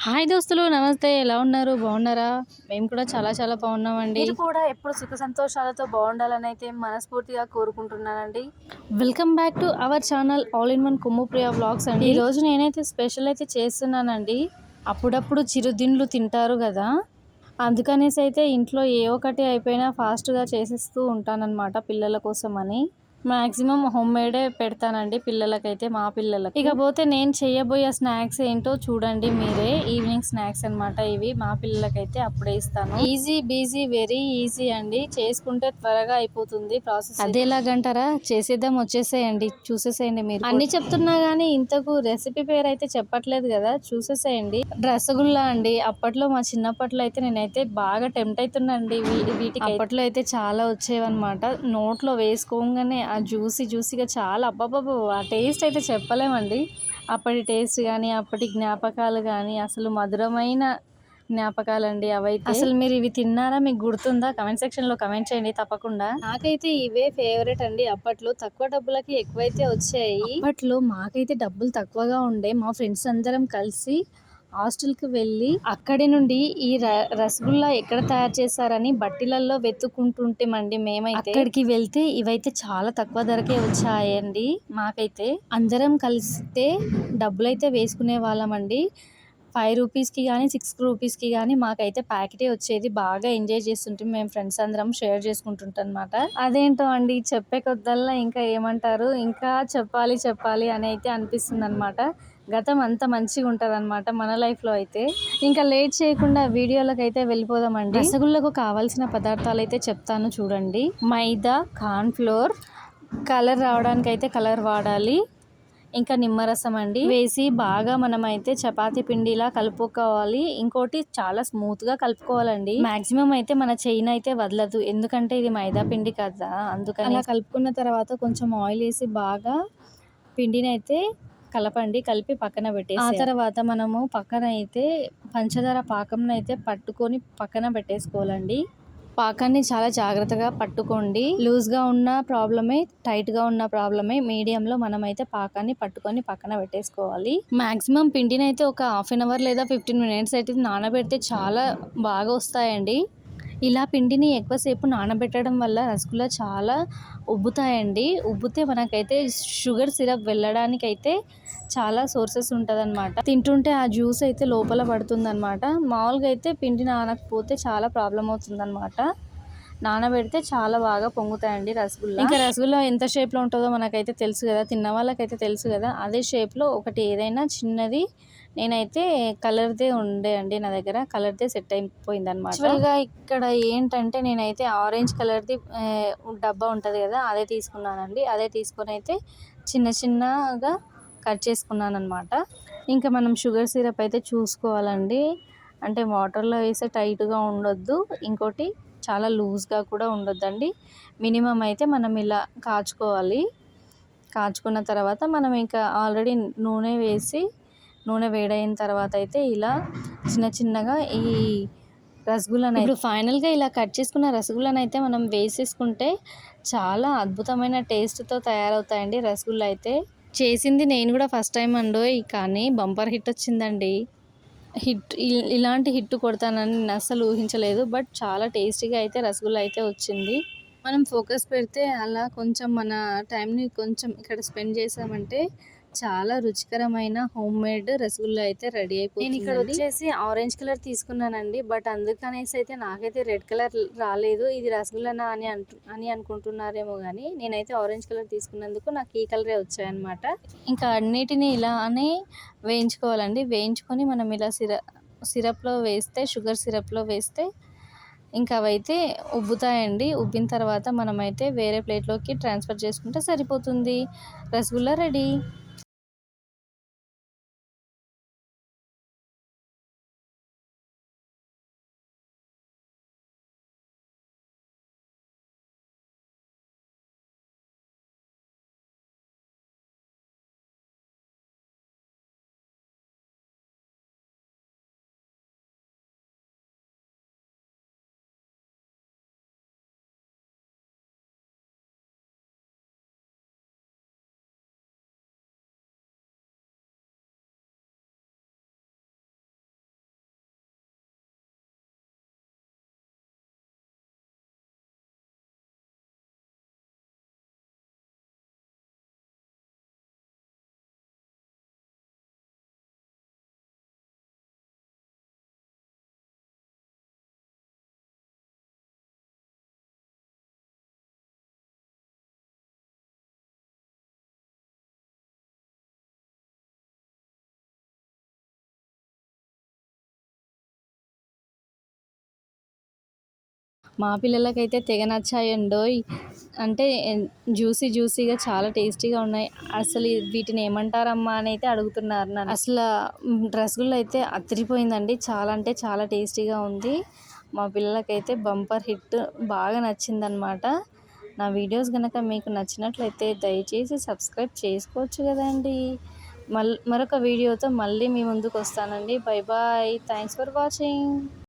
Hi దోస్తులు నమస్తే. ఎలా ఉన్నారు? బాగున్నారా? మేము కూడా చాలా చాలా బాగున్నామండి. మీరు కూడా ఎప్పుడు సుఖ సంతోషాలతో బాగుండాలని అయితే మనస్ఫూర్తిగా కోరుకుంటున్నానండి. Welcome back to our channel all in one Kummupriya vlogs అండి. ఈరోజు నేనైతే స్పెషల్ అయితే చేస్తున్నానండి. అప్పుడప్పుడు చిరుతిండ్లు తింటారు కదా, అందుకనేసి అయితే ఇంట్లో ఏ ఒకటి అయిపోయినా ఫాస్ట్గా చేసేస్తూ ఉంటానన్నమాట పిల్లల కోసం అని. మ్యాక్సిమం హోమ్ మేడే పెడతానండి పిల్లలకైతే, మా పిల్లలకి. ఇకపోతే నేను చేయబోయే స్నాక్స్ ఏంటో చూడండి మీరే. ఈవినింగ్ స్నాక్స్ అనమాట ఇవి. మా పిల్లలకైతే అప్పుడే ఇస్తాను. ఈజీ బీజీ వెరీ ఈజీ అండి, చేసుకుంటే త్వరగా అయిపోతుంది ప్రాసెస్. అదేలాగంటారా? చేసేద్దాం, వచ్చేసేయండి, చూసేసేయండి. మీరు అన్ని చెప్తున్నా గానీ ఇంతకు రెసిపీ పేరు అయితే చెప్పట్లేదు కదా, చూసేసేయండి. రసగుల్లా అండి. అప్పట్లో మా చిన్నప్పట్లో అయితే నేనైతే బాగా టెంప్ట్ అవుతున్నాండి వీటికి. అప్పట్లో అయితే చాలా వచ్చేవన్నమాట. నోట్లో వేసుకోగానే ఆ జ్యూసీగా చాలా అబ్బబ్బబ్బో, ఆ టేస్ట్ అయితే చెప్పలేమండి. అప్పటి టేస్ట్ కానీ, అప్పటి జ్ఞాపకాలు కానీ అసలు మధురమైన జ్ఞాపకాలండి అవైతే. అసలు మీరు ఇవి తిన్నారా? మీకు గుర్తుందా? కమెంట్ సెక్షన్లో కమెంట్ చేయండి తప్పకుండా. నాకైతే ఇవే ఫేవరెట్ అండి. అప్పట్లో తక్కువ డబ్బులకి ఎక్కువైతే వచ్చాయి. అప్పట్లో మాకైతే డబ్బులు తక్కువగా ఉండే. మా ఫ్రెండ్స్ అందరం కలిసి హాస్టల్కి వెళ్ళి అక్కడి నుండి ఈ రసగుల్లా ఎక్కడ తయారు చేశారని బట్టిలలో వెతుక్కుంటుంటేమండి మేమైతే. అక్కడికి వెళ్తే ఇవైతే చాలా తక్కువ ధరకే వచ్చాయండి. మాకైతే అందరం కలిస్తే డబ్బులైతే వేసుకునే వాళ్ళమండి. 5 రూపీస్కి కానీ 6 రూపీస్కి కానీ మాకైతే ప్యాకెటే వచ్చేది. బాగా ఎంజాయ్ చేస్తుంటే మేము ఫ్రెండ్స్ అందరం షేర్ చేసుకుంటుంటాం అనమాట. అదేంటో అండి, చెప్పే కొద్దల్లా ఇంకా ఏమంటారు, ఇంకా చెప్పాలి అని అయితే అనిపిస్తుంది అనమాట. గతం అంత మంచిగా ఉంటుంది అనమాట మన లైఫ్లో అయితే. ఇంకా లేట్ చేయకుండా వీడియోలకు అయితే వెళ్ళిపోదామండి. రసగుల్లకు కావాల్సిన పదార్థాలు అయితే చెప్తాను చూడండి. మైదా, కార్న్ఫ్లోర్, కలర్ రావడానికి అయితే కలర్ వాడాలి. ఇంకా నిమ్మరసం అండి వేసి బాగా మనం అయితే చపాతీ పిండిలా కలుపుకోవాలి. ఇంకోటి చాలా స్మూత్గా కలుపుకోవాలండి. మాక్సిమం అయితే మన చెయ్యిని అయితే వదలదు, ఎందుకంటే ఇది మైదా పిండి కదా, అందుకని. అలా కలుపుకున్న తర్వాత కొంచెం ఆయిల్ వేసి బాగా పిండిని అయితే కలపండి. కలిపి పక్కన పెట్టేసి ఆ తర్వాత మనము పక్కన అయితే పంచదార పాకంను అయితే పట్టుకొని పక్కన పెట్టేసుకోవాలండి. పాకాన్ని చాలా జాగ్రత్తగా పట్టుకోండి. లూజ్గా ఉన్న ప్రాబ్లమే, టైట్గా ఉన్న ప్రాబ్లమే. మీడియంలో మనమైతే పాకాన్ని పట్టుకొని పక్కన పెట్టేసుకోవాలి. మాక్సిమం పిండిని అయితే ఒక హాఫ్ అన్ అవర్ లేదా 15 మినిట్స్ అయితే నానబెడితే చాలా బాగా వస్తాయండి. ఇలా పిండిని ఎక్కువసేపు నానబెట్టడం వల్ల రసగుల్లా చాలా ఉబ్బుతాయండి. ఉబ్బితే మనకైతే షుగర్ సిరప్ వెళ్ళడానికైతే చాలా సోర్సెస్ ఉంటుందన్నమాట. తింటుంటే ఆ జ్యూస్ అయితే లోపల పడుతుందన్నమాట. మామూలుగా అయితే పిండి నానకపోతే చాలా ప్రాబ్లం అవుతుందన్నమాట. నానబెడితే చాలా బాగా పొంగుతాయండి రసగుల్లా. ఇంకా రసగుల్లా ఎంత షేప్లో ఉంటుందో మనకైతే తెలుసు కదా, తిన్న వాళ్ళకైతే తెలుసు కదా. అదే షేప్లో ఒకటి ఏదైనా చిన్నది నేనైతే కలర్దే ఉండే అండి నా దగ్గర, కలర్దే సెట్ అయిపోయింది అనమాట. యాక్చువల్గా ఇక్కడ ఏంటంటే నేనైతే ఆరెంజ్ కలర్ది డబ్బా ఉంటుంది కదా, అదే తీసుకున్నానండి. అదే తీసుకొని అయితే చిన్నగా కట్ చేసుకున్నాను అనమాట. ఇంకా మనం షుగర్ సిరప్ అయితే చూసుకోవాలండి. అంటే వాటర్లో వేస్తే టైట్గా ఉండొద్దు, ఇంకోటి చాలా లూజ్గా కూడా ఉండొద్దండి. మినిమం అయితే మనం ఇలా కాచుకోవాలి. కాచుకున్న తర్వాత మనం ఇంకా ఆల్రెడీ నూనె వేసి, నూనె వేడైన తర్వాత అయితే ఇలా చిన్నగా ఈ రసగుల్లాని ఇప్పుడు ఫైనల్గా ఇలా కట్ చేసుకున్న రసగుల్లాని అయితే మనం వేసేసుకుంటే చాలా అద్భుతమైన టేస్ట్తో తయారవుతాయండి రసగుల్లా అయితే. చేసింది నేను కూడా ఫస్ట్ టైం అండోయ్, కానీ బంపర్ హిట్ వచ్చిందండి. ఇలాంటి హిట్ కొడతానని నేను అస్సలు ఊహించలేదు. బట్ చాలా టేస్టీగా అయితే రసగుల్లా అయితే వచ్చింది. మనం ఫోకస్ పెడితే అలా కొంచెం మన టైంని కొంచెం ఇక్కడ స్పెండ్ చేసామంటే చాలా రుచికరమైన హోమ్ మేడ్ రసగుల్లా అయితే రెడీ అయిపోతుంది. నేను ఇక్కడ వచ్చేసి ఆరెంజ్ కలర్ తీసుకున్నానండి. బట్ అందుకనేసి అయితే నాకైతే రెడ్ కలర్ రాలేదు. ఇది రసగుల్లానా అని అనుకుంటున్నారేమో కానీ నేనైతే ఆరెంజ్ కలర్ తీసుకున్నందుకు నాకు ఈ కలరే వచ్చాయన్నమాట. ఇంకా అన్నిటినీ ఇలానే వేయించుకోవాలండి. వేయించుకొని మనం ఇలా సిరప్లో వేస్తే, షుగర్ సిరప్లో వేస్తే ఇంకా అవైతే ఉబ్బుతాయండి. ఉబ్బిన తర్వాత మనమైతే వేరే ప్లేట్లోకి ట్రాన్స్ఫర్ చేసుకుంటే సరిపోతుంది. రసగుల్లా రెడీ. మా పిల్లలకైతే తెగ నచ్చాయండోయ్. అంటే జ్యూసీగా చాలా టేస్టీగా ఉన్నాయి. అసలు వీటిని ఏమంటారమ్మా అని అయితే అడుగుతున్నారు నన్ను. అసలు రసగుల్లా అయితే అదిరిపోయిందండి. చాలా అంటే చాలా టేస్టీగా ఉంది. మా పిల్లలకైతే బంపర్ హిట్, బాగా నచ్చిందనమాట. నా వీడియోస్ కనుక మీకు నచ్చినట్లయితే దయచేసి సబ్స్క్రైబ్ చేసుకోవచ్చు కదండి. మరొక వీడియోతో మళ్ళీ మీ ముందుకు వస్తానండి. Bye bye. Thanks for watching.